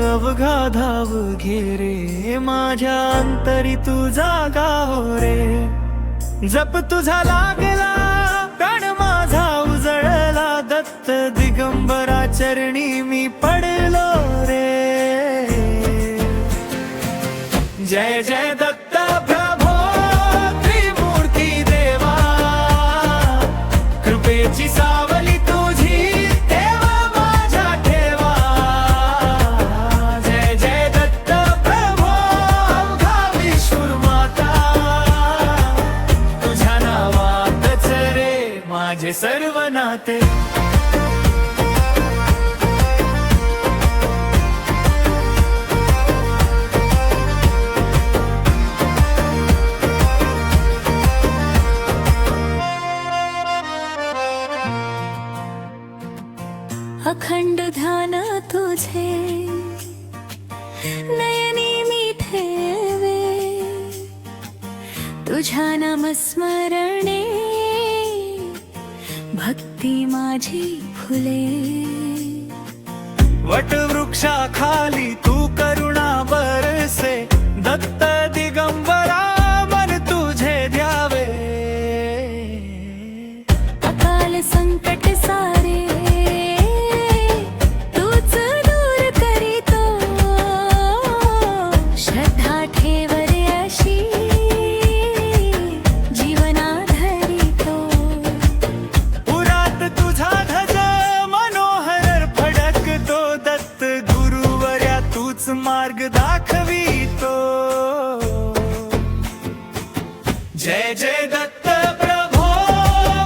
अवघा धाव घे रे, माझ्या अंतरी तू जागा हो रे। जप तुझा लागला प्राण माझा उजळला, दत्त दिगंबरा चरणी मी पडलो रे। जय जय दत्त प्रभो त्रिमूर्ती देवा, कृपेची सावली तुझी देवा माझ्या ठेवा। जय जय दत्त प्रभो अवघा विश्व माता, तुझ्या नावातच रे माझे सर्व नाते। अखंड ध्यान तुझे नयनी मी ठेवे, तुझ्या नामस्मरणे भक्ती माझी फुले। वटवृक्षाखाली तू करुणा बरसे, दत्त दिगंबरा मन तुझे द्यावे। अकाल संकट सारे तूच दूर करीतो, श्रद्धा ठेव रे अशी जीवना धरितो। पुरात तुझा ध्वज मनोहर फडकतो, दत्त गुरुवर्या तूच मार्ग दाखवितो। जय जय दत्त प्रभो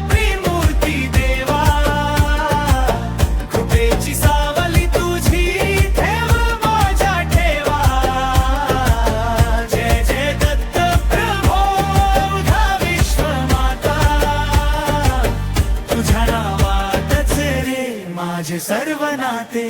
त्रिमूर्ती देवा, कृपेची सावली तुझी ठेव माझ्या ठेवा। जय जय दत्त प्रभो अवघा विश्व माता, तुझ्या नावातच रे माझे सर्व नाते।